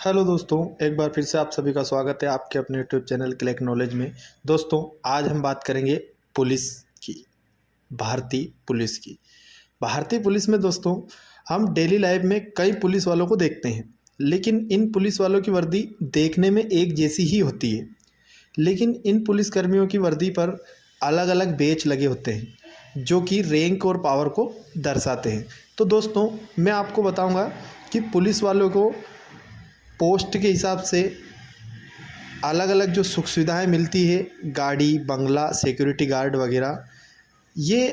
Hello दोस्तों, एक बार फिर से आप सभी का स्वागत है आपके अपने यूट्यूब चैनल क्लिक नॉलेज में। दोस्तों, आज हम बात करेंगे पुलिस की, भारतीय पुलिस की। भारतीय पुलिस में दोस्तों हम डेली लाइफ में कई पुलिस वालों को देखते हैं, लेकिन इन पुलिस वालों की वर्दी देखने में एक जैसी ही होती है। लेकिन इन पुलिस कर्मियों की वर्दी पर अलग अलग बैच लगे होते हैं जो कि रैंक और पावर को दर्शाते हैं। तो दोस्तों, मैं आपको बताऊंगा कि पुलिस वालों को पोस्ट के हिसाब से अलग अलग जो सुख सुविधाएँ मिलती है, गाड़ी, बंगला, सिक्योरिटी गार्ड वगैरह, ये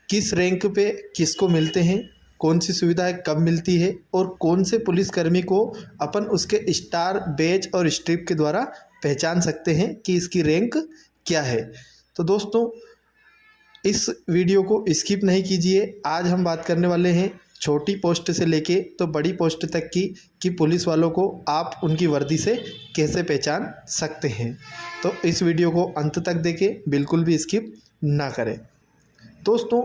किस रैंक पे किसको मिलते हैं, कौन सी सुविधाएं कब मिलती है और कौन से पुलिसकर्मी को अपन उसके स्टार, बैच और स्ट्रिप के द्वारा पहचान सकते हैं कि इसकी रैंक क्या है। तो दोस्तों, इस वीडियो को स्किप नहीं कीजिए। आज हम बात करने वाले हैं छोटी पोस्ट से लेके तो बड़ी पोस्ट तक की कि पुलिस वालों को आप उनकी वर्दी से कैसे पहचान सकते हैं। तो इस वीडियो को अंत तक देखें, बिल्कुल भी स्किप ना करें। दोस्तों,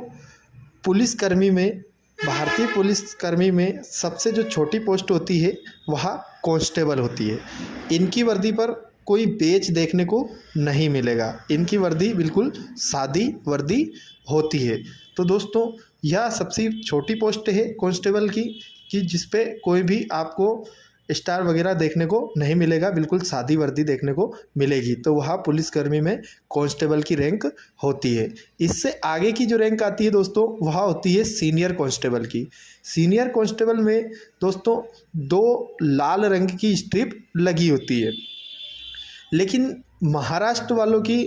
पुलिसकर्मी में, भारतीय पुलिसकर्मी में सबसे जो छोटी पोस्ट होती है वह कांस्टेबल होती है। इनकी वर्दी पर कोई बैच देखने को नहीं मिलेगा। इनकी वर्दी बिल्कुल सादी वर्दी होती है। तो दोस्तों, यह सबसे छोटी पोस्ट है कांस्टेबल की कि जिस पे कोई भी आपको स्टार वगैरह देखने को नहीं मिलेगा, बिल्कुल सादी वर्दी देखने को मिलेगी। तो वह पुलिसकर्मी में कांस्टेबल की रैंक होती है। इससे आगे की जो रैंक आती है दोस्तों, वह होती है सीनियर कांस्टेबल की। सीनियर कांस्टेबल में दोस्तों 2 लाल रंग की स्ट्रिप लगी होती है, लेकिन महाराष्ट्र वालों की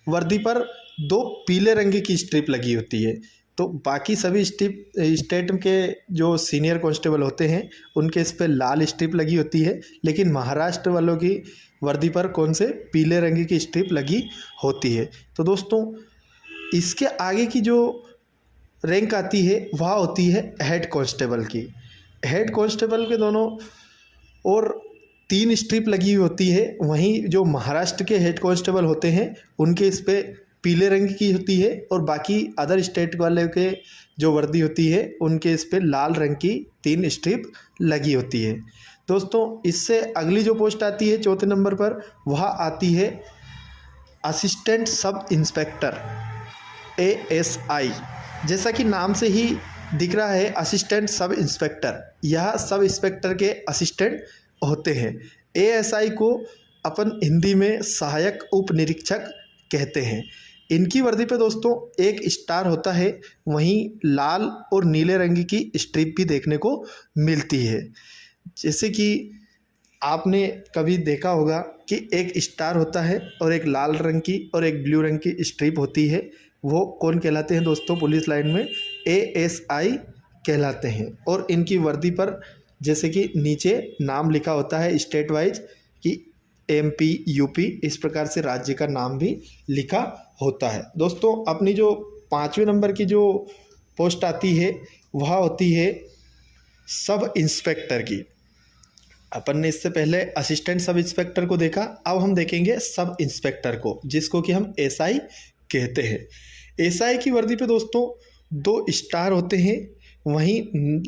वर्दी पर 2 पीले रंग की स्ट्रिप लगी होती है। तो बाकी सभी स्टेट के जो सीनियर कांस्टेबल होते हैं उनके इस पर लाल स्ट्रिप लगी होती है, लेकिन महाराष्ट्र वालों की वर्दी पर कौन से पीले रंग की स्ट्रिप लगी होती है। तो दोस्तों, इसके आगे की जो रैंक आती है वह होती है हेड कांस्टेबल की। हेड कांस्टेबल के दोनों और 3 स्ट्रिप लगी होती है। वहीं जो महाराष्ट्र के हेड कांस्टेबल होते हैं उनके इस पर पीले रंग की होती है और बाकी अदर स्टेट वाले के जो वर्दी होती है उनके इस पर लाल रंग की 3 स्ट्रिप लगी होती है। दोस्तों, इससे अगली जो पोस्ट आती है चौथे नंबर पर, वह आती है असिस्टेंट सब इंस्पेक्टर, ASI। जैसा कि नाम से ही दिख रहा है, असिस्टेंट सब इंस्पेक्टर, यह सब इंस्पेक्टर के असिस्टेंट होते हैं। ASI को अपन हिंदी में सहायक उप निरीक्षक कहते हैं। इनकी वर्दी पे दोस्तों एक स्टार होता है, वहीं लाल और नीले रंग की स्ट्रिप भी देखने को मिलती है। जैसे कि आपने कभी देखा होगा कि एक स्टार होता है और एक लाल रंग की और एक ब्लू रंग की स्ट्रिप होती है। वो कौन कहलाते हैं दोस्तों पुलिस लाइन में? ASI कहलाते हैं। और इनकी वर्दी पर जैसे कि नीचे नाम लिखा होता है स्टेट वाइज कि MP, UP, इस प्रकार से राज्य का नाम भी लिखा होता है। दोस्तों, अपनी जो 5वें नंबर की जो पोस्ट आती है वह होती है सब इंस्पेक्टर की। अपन ने इससे पहले असिस्टेंट सब इंस्पेक्टर को देखा, अब हम देखेंगे सब इंस्पेक्टर को, जिसको कि हम SI कहते हैं। SI की वर्दी पे दोस्तों 2 स्टार होते हैं, वहीं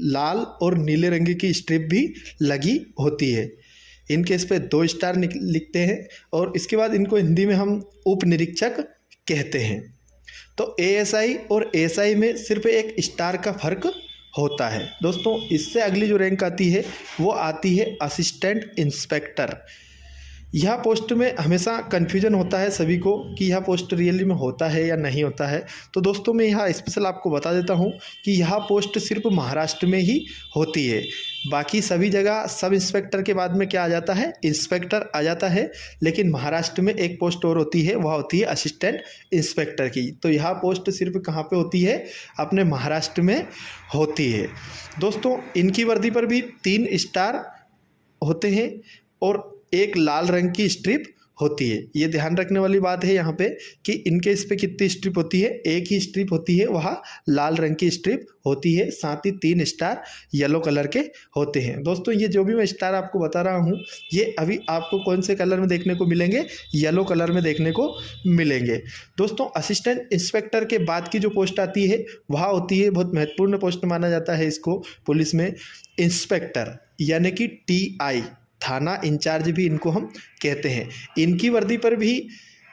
लाल और नीले रंग की स्ट्रिप भी लगी होती है। इनके इस पे 2 स्टार लिखते हैं और इसके बाद इनको हिंदी में हम उप निरीक्षक कहते हैं। तो ASI और SI में सिर्फ एक स्टार का फर्क होता है। दोस्तों, इससे अगली जो रैंक आती है वो आती है असिस्टेंट इंस्पेक्टर। यह पोस्ट में हमेशा कन्फ्यूजन होता है सभी को कि यह पोस्ट रियली में होता है या नहीं होता है। तो दोस्तों, मैं यहाँ स्पेशल आपको बता देता हूँ कि यह पोस्ट सिर्फ महाराष्ट्र में ही होती है। बाकी सभी जगह सब इंस्पेक्टर के बाद में क्या आ जाता है? इंस्पेक्टर आ जाता है। लेकिन महाराष्ट्र में एक पोस्ट और होती है, वह होती है असिस्टेंट इंस्पेक्टर की। तो यह पोस्ट सिर्फ कहाँ पे होती है? अपने महाराष्ट्र में होती है। दोस्तों, इनकी वर्दी पर भी 3 स्टार होते हैं और एक लाल रंग की स्ट्रिप होती है। ये ध्यान रखने वाली बात है यहाँ पे कि इनके इस पे कितनी स्ट्रिप होती है? एक ही स्ट्रिप होती है, वह लाल रंग की स्ट्रिप होती है। साथ ही 3 स्टार येलो कलर के होते हैं। दोस्तों, ये जो भी मैं स्टार आपको बता रहा हूँ, ये अभी आपको कौन से कलर में देखने को मिलेंगे? येलो कलर में देखने को मिलेंगे। दोस्तों, असिस्टेंट इंस्पेक्टर के बाद की जो पोस्ट आती है वह होती है, बहुत महत्वपूर्ण पोस्ट माना जाता है इसको पुलिस में, इंस्पेक्टर, यानी कि TI, थाना इंचार्ज भी इनको हम कहते हैं। इनकी वर्दी पर भी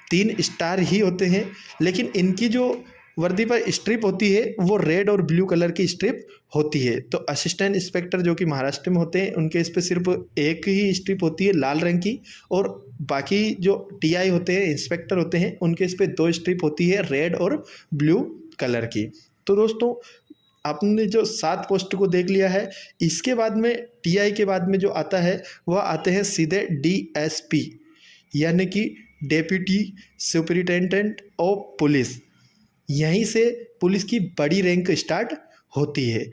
3 स्टार ही होते हैं, लेकिन इनकी जो वर्दी पर स्ट्रिप होती है वो रेड और ब्लू कलर की स्ट्रिप होती है। तो असिस्टेंट इंस्पेक्टर जो कि महाराष्ट्र में होते हैं उनके इस पर सिर्फ एक ही स्ट्रिप होती है लाल रंग की, और बाकी जो टीआई होते हैं, इंस्पेक्टर होते हैं, उनके इस पर 2 स्ट्रिप होती है रेड और ब्लू कलर की। तो दोस्तों आपने जो 7 पोस्ट को देख लिया है, इसके बाद में टीआई के बाद में जो आता है वह आते हैं सीधे डीएसपी, यानी कि डेप्यूटी सुपरिटेंडेंट ऑफ पुलिस। यहीं से पुलिस की बड़ी रैंक स्टार्ट होती है,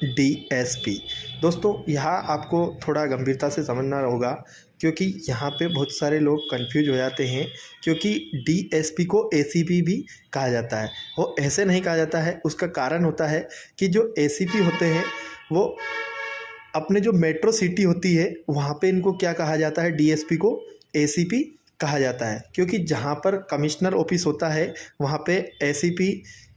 डीएसपी। दोस्तों यहाँ आपको थोड़ा गंभीरता से समझना होगा, क्योंकि यहाँ पे बहुत सारे लोग कंफ्यूज हो जाते हैं, क्योंकि डीएसपी को एसीपी भी कहा जाता है। वो ऐसे नहीं कहा जाता है, उसका कारण होता है कि जो एसीपी होते हैं वो अपने जो मेट्रो सिटी होती है वहाँ पे इनको क्या कहा जाता है, डीएसपी को एसीपी कहा जाता है। क्योंकि जहाँ पर कमिश्नर ऑफिस होता है वहाँ पे एसीपी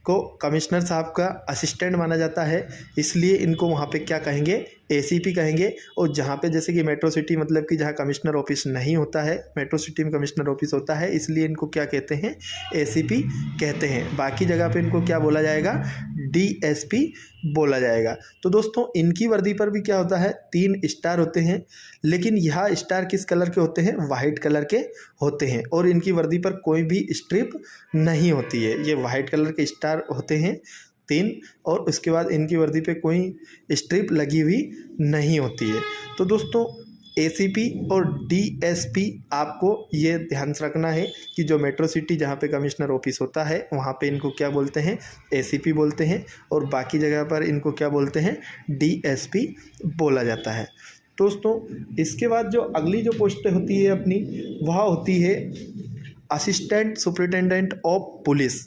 को कमिश्नर साहब का असिस्टेंट माना जाता है, इसलिए इनको वहाँ पे क्या कहेंगे, एसीपी कहेंगे। और जहाँ पे जैसे कि मेट्रो सिटी मतलब कि जहाँ कमिश्नर ऑफिस नहीं होता है, मेट्रो सिटी में कमिश्नर ऑफिस होता है, इसलिए इनको क्या कहते हैं, एसीपी कहते हैं। बाकी जगह पे इनको क्या बोला जाएगा, डीएसपी बोला जाएगा। तो दोस्तों इनकी वर्दी पर भी क्या होता है, 3 स्टार होते हैं, लेकिन यह स्टार किस कलर के होते हैं, वाइट कलर के होते हैं। और इनकी वर्दी पर कोई भी स्ट्रिप नहीं होती है, ये वाइट कलर के स्टार होते हैं 3, और उसके बाद इनकी वर्दी पे कोई स्ट्रिप लगी हुई नहीं होती है। तो दोस्तों एसीपी और डीएसपी आपको ये ध्यान से रखना है कि जो मेट्रो सिटी जहाँ पे कमिश्नर ऑफिस होता है वहाँ पे इनको क्या बोलते हैं, एसीपी बोलते हैं, और बाकी जगह पर इनको क्या बोलते हैं, डीएसपी बोला जाता है। दोस्तों इसके बाद जो अगली जो पोस्ट होती है अपनी, वह होती है असिस्टेंट सुपरिटेंडेंट ऑफ पुलिस।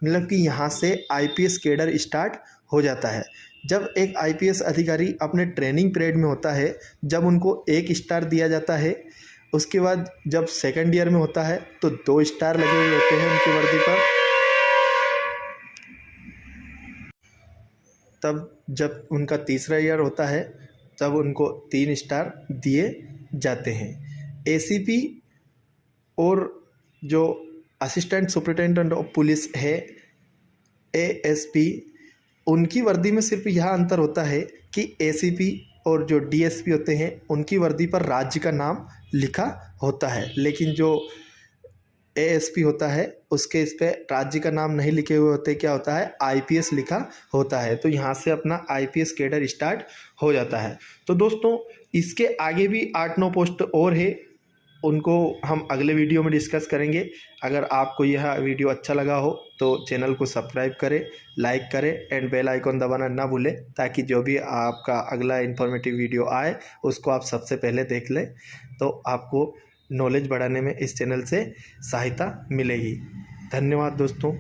मतलब कि यहाँ से आईपीएस कैडर स्टार्ट हो जाता है। जब एक आईपीएस अधिकारी अपने ट्रेनिंग पीरियड में होता है, जब उनको 1 स्टार दिया जाता है, उसके बाद जब सेकंड ईयर में होता है तो 2 स्टार लगे हुए होते हैं उनकी वर्दी पर। तब जब उनका तीसरा ईयर होता है तब उनको 3 स्टार दिए जाते हैं। एसीपी और जो असिस्टेंट सुपरिटेंडेंट ऑफ पुलिस है, एएसपी, उनकी वर्दी में सिर्फ यह अंतर होता है कि एसीपी और जो डीएसपी होते हैं उनकी वर्दी पर राज्य का नाम लिखा होता है, लेकिन जो एएसपी होता है उसके इस पर राज्य का नाम नहीं लिखे हुए होते, क्या होता है, आईपीएस लिखा होता है। तो यहाँ से अपना आईपीएस कैडर स्टार्ट हो जाता है। तो दोस्तों इसके आगे भी 8-9 पोस्ट और है, उनको हम अगले वीडियो में डिस्कस करेंगे। अगर आपको यह वीडियो अच्छा लगा हो तो चैनल को सब्सक्राइब करें, लाइक करें एंड बेल आइकॉन दबाना ना भूलें, ताकि जो भी आपका अगला इन्फॉर्मेटिव वीडियो आए उसको आप सबसे पहले देख लें, तो आपको नॉलेज बढ़ाने में इस चैनल से सहायता मिलेगी। धन्यवाद दोस्तों।